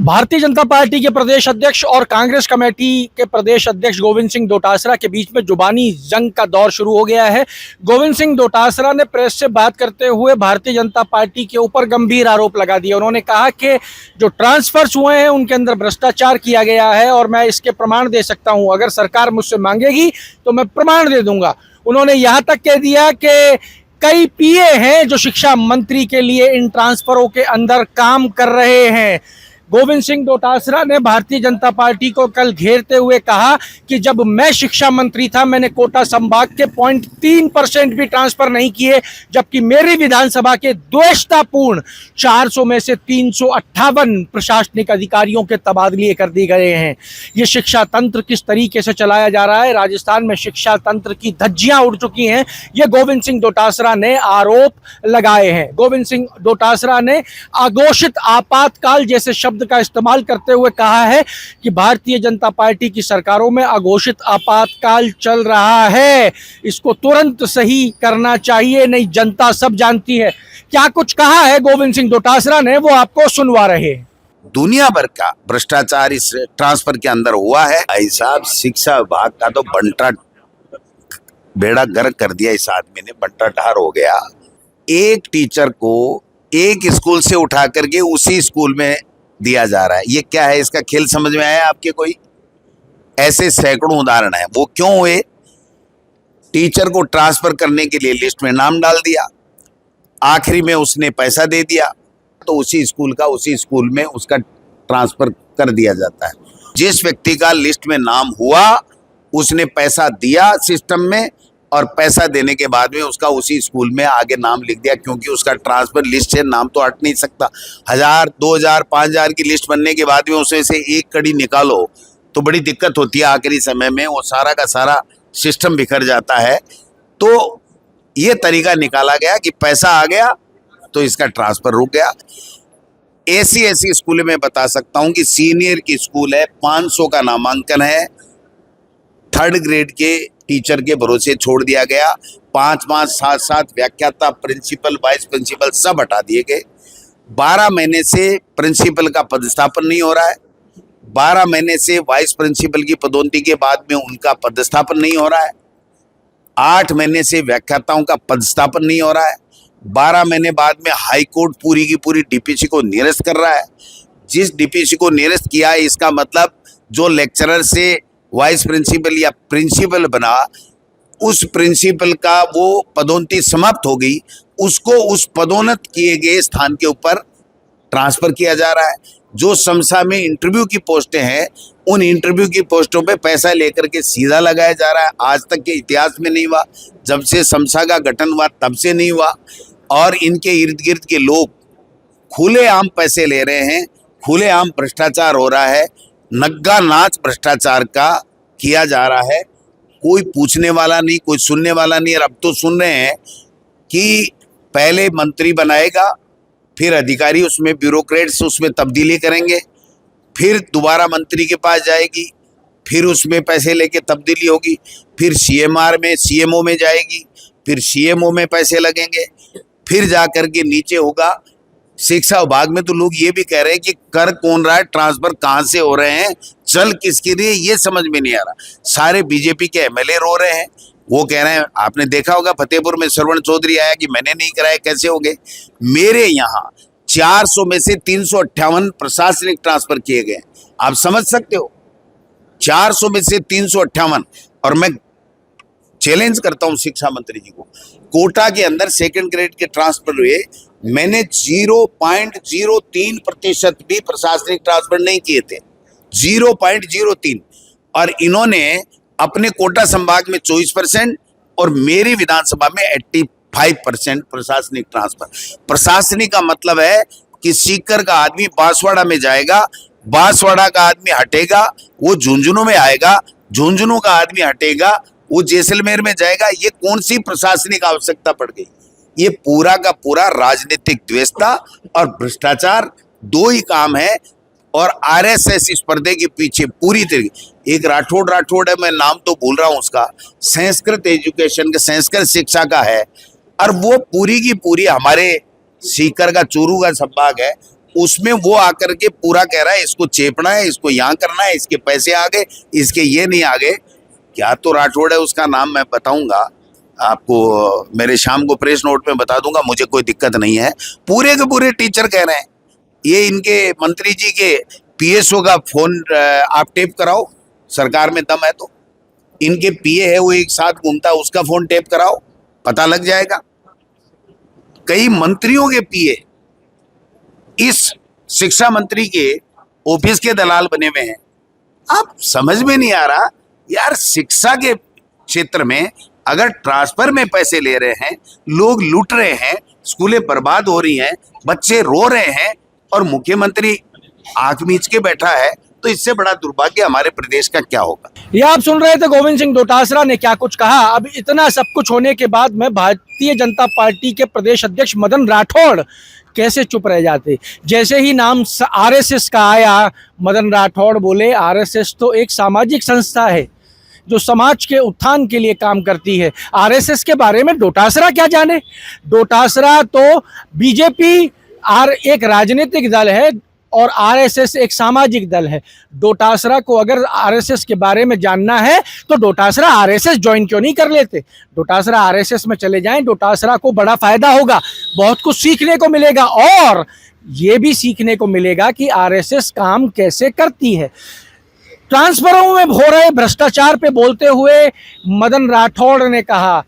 Bharatiya Janata party के प्रदेश अध्यक्ष और कांग्रेस कमेटी के प्रदेश अध्यक्ष गोविंद सिंह डोटासरा के बीच में जुबानी जंग का दौर शुरू हो गया है। गोविंद सिंह डोटासरा ने प्रेस से बात करते हुए भारतीय जनता पार्टी के ऊपर गंभीर आरोप लगा दिए। उन्होंने कहा कि जो ट्रांसफर्स हुए हैं उनके अंदर भ्रष्टाचार किया गया है और मैं इसके प्रमाण दे सकता हूं। अगर सरकार मुझसे मांगेगी तो मैं प्रमाण दे दूंगा। उन्होंने यहां तक कह दिया कि कई पीए हैं जो शिक्षा मंत्री के लिए इन ट्रांसफरों के अंदर काम कर रहे हैं। गोविंद सिंह डोटासरा ने भारतीय जनता पार्टी को कल घेरते हुए कहा कि जब मैं शिक्षा मंत्री था मैंने कोटा संभाग के 0.3% भी ट्रांसफर नहीं किए, जबकि मेरी विधानसभा के द्वेषतापूर्ण 400 में से 358 प्रशासनिक अधिकारियों के तबादले कर दिए गए हैं। ये शिक्षा तंत्र किस तरीके से चलाया जा रहा है, राजस्थान में शिक्षा तंत्र की धज्जियां उड़ चुकी हैं, ये गोविंद सिंह डोटासरा ने आरोप लगाए हैं। गोविंद सिंह डोटासरा ने अघोषित आपातकाल जैसे शब्द का इस्तेमाल करते हुए कहा है कि भारतीय जनता पार्टी की सरकारों में अघोषित आपातकाल चल रहा है, इसको तुरंत सही करना चाहिए, नहीं जनता सब जानती है। क्या कुछ कहा है गोविंद सिंह डोटासरा ने, वो आपको सुनवा रहे हैं। दुनिया भर का भ्रष्टाचार इस ट्रांसफर के अंदर हुआ है। ऐसा शिक्षा विभाग का तो बंटा बेड़ा गर्क कर दिया इस आदमी ने, बंटा ढार हो गया। एक टीचर को एक स्कूल से उठा करके उसी स्कूल में दिया जा रहा है। ये क्या है, इसका खेल समझ में आया आपके कोई? ऐसे सैकड़ों उदाहरण है। वो क्यों हुए? टीचर को ट्रांसफर करने के लिए लिस्ट में नाम डाल दिया, आखिरी में उसने पैसा दे दिया तो उसी स्कूल में उसका ट्रांसफर कर दिया जाता है। जिस व्यक्ति का लिस्ट में नाम हुआ उसने पैसा दिया सिस्टम में, और पैसा देने के बाद में उसका उसी स्कूल में आगे नाम लिख दिया, क्योंकि उसका ट्रांसफर लिस्ट से नाम तो हट नहीं सकता। 1000, 2000, 5000 की लिस्ट बनने के बाद में उसमें से एक कड़ी निकालो तो बड़ी दिक्कत होती है। आखिरी समय में वो सारा का सारा सिस्टम बिखर जाता है। तो ये तरीका निकाला गया कि पैसा आ गया तो इसका ट्रांसफर रुक गया। ऐसी स्कूल में बता सकता हूँ कि सीनियर की स्कूल है, 500 का नामांकन है, 3rd ग्रेड के टीचर के भरोसे छोड़ दिया गया। 5-5, 7-7 व्याख्याता, प्रिंसिपल, वाइस प्रिंसिपल सब हटा दिए गए। 12 महीने से प्रिंसिपल का पदस्थापन नहीं हो रहा है। 12 महीने से वाइस प्रिंसिपल की पदोन्नति के बाद में उनका पदस्थापन नहीं हो रहा है। 8 महीने से व्याख्याताओं का पदस्थापन नहीं हो रहा है। 12 महीने बाद में हाई कोर्ट पूरी की पूरी डीपीसी को निरस्त कर रहा है। जिस डीपीसी को निरस्त किया है, इसका मतलब जो लेक्चरर से वाइस प्रिंसिपल या प्रिंसिपल बना, उस प्रिंसिपल का वो पदोन्नति समाप्त हो गई, उसको उस पदोन्नत किए गए स्थान के ऊपर ट्रांसफर किया जा रहा है। जो समसा में इंटरव्यू की पोस्टें हैं, उन इंटरव्यू की पोस्टों पे पैसा लेकर के सीधा लगाया जा रहा है। आज तक के इतिहास में नहीं हुआ, जब से समसा का गठन हुआ तब से नहीं हुआ। और इनके इर्द गिर्द के लोग खुलेआम पैसे ले रहे हैं, खुलेआम भ्रष्टाचार हो रहा है, नग्गा नाच भ्रष्टाचार का किया जा रहा है। कोई पूछने वाला नहीं, कोई सुनने वाला नहीं। और अब तो सुन रहे हैं कि पहले मंत्री बनाएगा, फिर अधिकारी उसमें ब्यूरोक्रेट्स उसमें तब्दीली करेंगे, फिर दोबारा मंत्री के पास जाएगी, फिर उसमें पैसे लेके तब्दीली होगी, फिर सीएमआर में सीएमओ में जाएगी, फिर सीएमओ में पैसे लगेंगे, फिर जा करके नीचे होगा शिक्षा विभाग में। तो लोग ये भी कह रहे हैं कि कर कौन रहा है, ट्रांसफर कहाँ से हो रहे हैं, चल किसके लिए, ये समझ में नहीं आ रहा। सारे बीजेपी के एमएलए रो रहे हैं। वो कह रहे हैं, आपने देखा होगा फतेहपुर में श्रवण चौधरी आया कि मैंने नहीं कराया, कैसे हो गए। मेरे यहाँ 400 में से 358 प्रशासनिक ट्रांसफर किए गए। आप समझ सकते हो, 400 में से 358। और मैं चैलेंज करता हूं शिक्षा मंत्री जी को, कोटा के अंदर 2nd ग्रेड के ट्रांसफर हुए, मैंने 0.03% भी प्रशासनिक ट्रांसफर नहीं किए थे, 0.03। और इन्होंने अपने कोटा संभाग में 24% और मेरी विधानसभा में 85% प्रशासनिक ट्रांसफर। प्रशासनिक का मतलब है कि सीकर का आदमी बांसवाड़ा में जाएगा, बांसवाड़ा का आदमी हटेगा वो झुंझुनू में आएगा, झुंझुनू का आदमी हटेगा वो जैसलमेर में जाएगा। ये कौन सी प्रशासनिक आवश्यकता पड़ गई? ये पूरा का पूरा राजनीतिक द्वेषता और भ्रष्टाचार, दो ही काम है। और आरएसएस इस पर्दे के पीछे पूरी तरीके। एक राठौड़ है, मैं नाम तो भूल रहा हूँ उसका, संस्कृत एजुकेशन का, संस्कृत शिक्षा का है, और वो पूरी की पूरी हमारे सीकर का चूरू का संभाग है, उसमें वो आकर के पूरा कह रहा है इसको चेपना है, इसको यहाँ करना है, इसके पैसे आ गए, इसके ये नहीं आ गए। क्या तो राठौड़ है, उसका नाम मैं बताऊंगा आपको, मेरे शाम को प्रेस नोट में बता दूंगा, मुझे कोई दिक्कत नहीं है। पूरे के पूरे टीचर कह रहे हैं ये इनके मंत्री जी के पीएसओ का फोन आप टेप कराओ, सरकार में दम है तो। इनके पीए है वो एक साथ घूमता है, उसका फोन टेप कराओ, पता लग जाएगा। कई मंत्रियों के पीए इस शिक्षा मंत्री के ऑफिस के दलाल बने हुए हैं। अब समझ में नहीं आ रहा यार, शिक्षा के क्षेत्र में अगर ट्रांसफर में पैसे ले रहे हैं, लोग लूट रहे हैं, स्कूलें बर्बाद हो रही हैं, बच्चे रो रहे हैं और मुख्यमंत्री आंख मीच के बैठा है, तो इससे बड़ा दुर्भाग्य हमारे प्रदेश का क्या होगा। ये आप सुन रहे थे गोविंद सिंह डोटासरा ने क्या कुछ कहा। अब इतना सब कुछ होने के बाद में भारतीय जनता पार्टी के प्रदेश अध्यक्ष मदन राठौड़ कैसे चुप रह जाते। जैसे ही नाम आरएसएस का आया, मदन राठौड़ बोले आरएसएस तो एक सामाजिक संस्था है जो समाज के उत्थान के लिए काम करती है। आरएसएस के बारे में डोटासरा क्या जाने। डोटासरा तो बीजेपी एक राजनीतिक दल है और आरएसएस एक सामाजिक दल है। डोटासरा को अगर आरएसएस के बारे में जानना है तो डोटासरा आरएसएस ज्वाइन क्यों नहीं कर लेते। डोटासरा आरएसएस में चले जाएं, डोटासरा को बड़ा फायदा होगा, बहुत कुछ सीखने को मिलेगा और ये भी सीखने को मिलेगा कि आरएसएस काम कैसे करती है। ट्रांसफरों में हो रहे भ्रष्टाचार पे बोलते हुए मदन राठौड़ ने कहा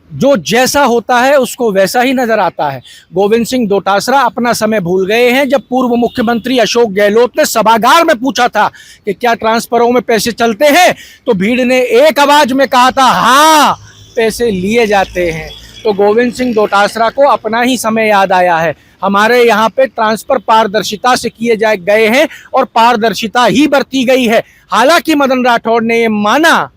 जो जैसा होता है उसको वैसा ही नजर आता है। गोविंद सिंह डोटासरा अपना समय भूल गए हैं जब पूर्व मुख्यमंत्री अशोक गहलोत ने सभागार में पूछा था कि क्या ट्रांसफरों में पैसे चलते हैं, तो भीड़ ने एक आवाज में कहा था हाँ पैसे लिए जाते हैं। तो गोविंद सिंह डोटासरा को अपना ही समय याद आया है। हमारे यहाँ पे ट्रांसफर पारदर्शिता से किए गए हैं और पारदर्शिता ही बरती गई है। हालांकि मदन राठौड़ ने ये माना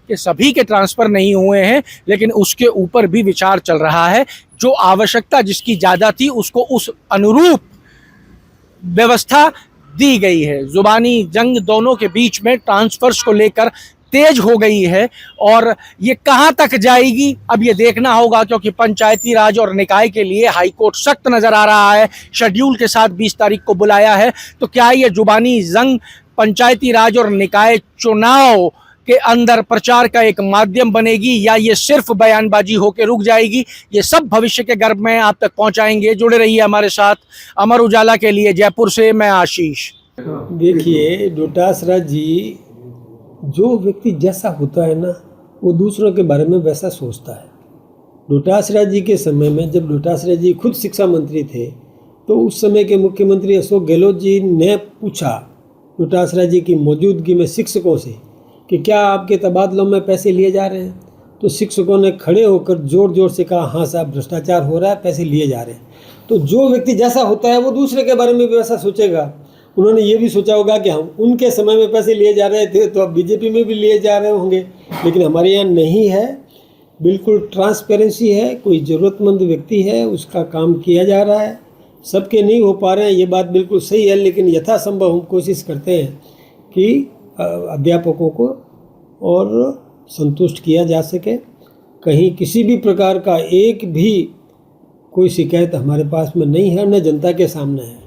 कि सभी के ट्रांसफर नहीं हुए हैं, लेकिन उसके ऊपर भी विचार चल रहा है। जो आवश्यकता जिसकी ज़्यादा थी उसको उस अनुरूप व्यवस्था दी गई है। जुबानी जंग दोनों के बीच में ट्रांसफर्स को लेकर तेज हो गई है और ये कहां तक जाएगी अब ये देखना होगा, क्योंकि पंचायती राज और निकाय के लिए हाईकोर्ट सख्त नजर आ रहा है। शेड्यूल के साथ 20 तारीख को बुलाया है। तो क्या ये जुबानी जंग पंचायती राज और निकाय चुनाव के अंदर प्रचार का एक माध्यम बनेगी या ये सिर्फ बयानबाजी होकर रुक जाएगी, ये सब भविष्य के गर्भ में आप तक पहुंचाएंगे। जुड़े रहिए हमारे साथ। अमर उजाला के लिए जयपुर से मैं आशीष। देखिए डोटासरा जी, जो व्यक्ति जैसा होता है ना वो दूसरों के बारे में वैसा सोचता है। डोटासरा जी के समय में जब डोटासरा जी खुद शिक्षा मंत्री थे तो उस समय के मुख्यमंत्री अशोक गहलोत जी ने पूछा डोटासरा जी की मौजूदगी में शिक्षकों से कि क्या आपके तबादलों में पैसे लिए जा रहे हैं। तो शिक्षकों ने खड़े होकर जोर जोर से कहा हाँ साहब भ्रष्टाचार हो रहा है, पैसे लिए जा रहे हैं। तो जो व्यक्ति जैसा होता है वो दूसरे के बारे में भी वैसा सोचेगा। उन्होंने ये भी सोचा होगा कि हम उनके समय में पैसे लिए जा रहे थे तो अब बीजेपी में भी लिए जा रहे होंगे, लेकिन हमारे यहाँ नहीं है। बिल्कुल ट्रांसपेरेंसी है, कोई ज़रूरतमंद व्यक्ति है उसका काम किया जा रहा है। सबके नहीं हो पा रहे हैं, ये बात बिल्कुल सही है, लेकिन यथासंभव हम कोशिश करते हैं कि अध्यापकों को और संतुष्ट किया जा सके। कहीं किसी भी प्रकार का एक भी कोई शिकायत हमारे पास में नहीं है, न जनता के सामने है।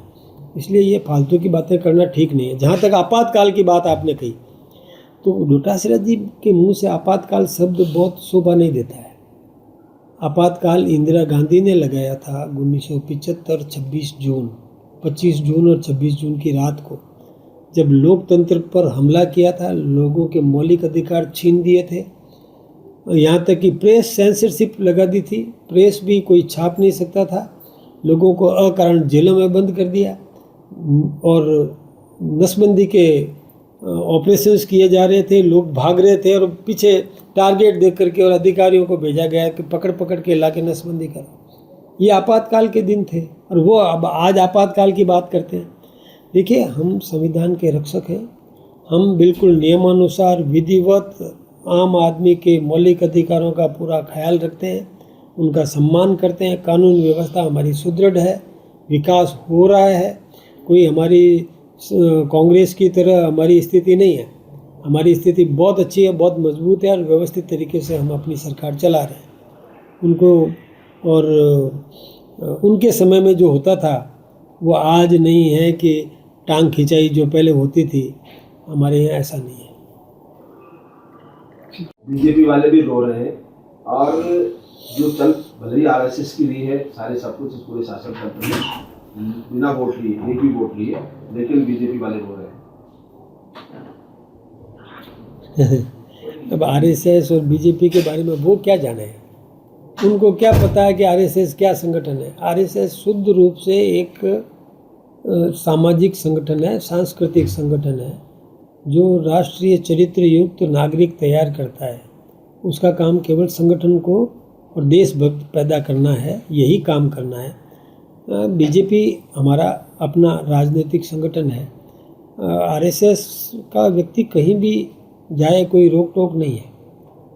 इसलिए ये फालतू की बातें करना ठीक नहीं है। जहाँ तक आपातकाल की बात आपने कही, तो डोटासरा जी के मुंह से आपातकाल शब्द बहुत शोभा नहीं देता है। आपातकाल इंदिरा गांधी ने लगाया था 1975 26 जून 25 जून और 26 जून की रात को, जब लोकतंत्र पर हमला किया था, लोगों के मौलिक अधिकार छीन दिए थे, यहाँ तक कि प्रेस सेंसरशिप लगा दी थी। प्रेस भी कोई छाप नहीं सकता था, लोगों को अकारण जेलों में बंद कर दिया और नसबंदी के ऑपरेशंस किए जा रहे थे, लोग भाग रहे थे और पीछे टारगेट देख करके और अधिकारियों को भेजा गया कि पकड़ पकड़ के ला के नसबंदी करो। ये आपातकाल के दिन थे और वो अब आज आपातकाल की बात करते हैं। देखिए, हम संविधान के रक्षक हैं, हम बिल्कुल नियमानुसार विधिवत आम आदमी के मौलिक अधिकारों का पूरा ख्याल रखते हैं, उनका सम्मान करते हैं। कानून व्यवस्था हमारी सुदृढ़ है, विकास हो रहा है। कोई हमारी कांग्रेस की तरह हमारी स्थिति नहीं है, हमारी स्थिति बहुत अच्छी है, बहुत मजबूत है और व्यवस्थित तरीके से हम अपनी सरकार चला रहे हैं। उनको और उनके समय में जो होता था वो आज नहीं है कि टांग खिंचाई जो पहले होती थी, हमारे यहाँ ऐसा नहीं है। बीजेपी वाले भी रो रहे हैं और जो चल भले ही आरएसएस की भी है, सारे सब कुछ इस पूरे शासन तंत्र में बिना वोट लिए, एक भी वोट लिए, लेकिन बीजेपी वाले रो रहे हैं। अब आरएसएस और बीजेपी के बारे में वो क्या जाने हैं? उनको क्या पता है कि आरएसएस क्या संगठन है? आरएसएस शुद्ध रूप से एक सामाजिक संगठन है, सांस्कृतिक संगठन है, जो राष्ट्रीय चरित्र युक्त नागरिक तैयार करता है। उसका काम केवल संगठन को और देशभक्त पैदा करना है, यही काम करना है। बीजेपी हमारा अपना राजनीतिक संगठन है। आरएसएस का व्यक्ति कहीं भी जाए, कोई रोक टोक नहीं है।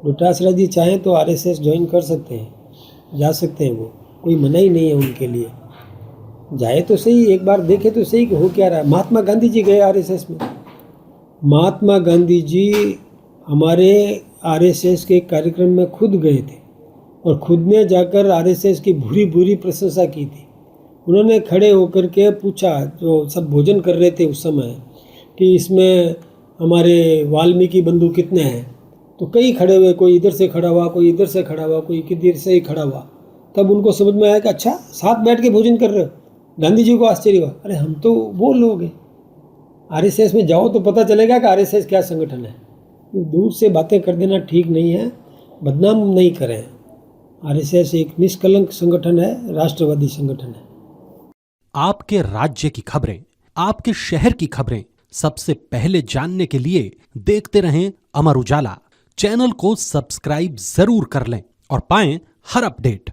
डोटासरा जी चाहें तो आरएसएस ज्वाइन कर सकते हैं, जा सकते हैं, वो कोई मनाही नहीं है उनके लिए। जाए तो सही, एक बार देखे तो सही कि हो क्या रहा है। महात्मा गांधी जी गए आरएसएस में। महात्मा गांधी जी हमारे आरएसएस के कार्यक्रम में खुद गए थे और खुद ने जाकर आरएसएस की बुरी बुरी प्रशंसा की थी। उन्होंने खड़े होकर के पूछा, जो सब भोजन कर रहे थे उस समय, कि इसमें हमारे वाल्मीकि बंधु कितने हैं? तो कई खड़े हुए, कोई इधर से खड़ा हुआ, कोई इधर से खड़ा हुआ, कोई किधर से ही खड़ा हुआ। तब उनको समझ में आया कि अच्छा, साथ बैठ के भोजन कर रहे हो। गांधी जी को आश्चर्य हुआ, अरे हम तो वो लोग हैं। आरएसएस में जाओ तो पता चलेगा कि आरएसएस क्या संगठन है। दूर से बातें कर देना ठीक नहीं है, बदनाम नहीं करें। आरएसएस एक निष्कलंक संगठन है, राष्ट्रवादी संगठन है। आपके राज्य की खबरें, आपके शहर की खबरें सबसे पहले जानने के लिए देखते रहें अमर उजाला। चैनल को सब्सक्राइब जरूर कर लें और पाएं हर अपडेट।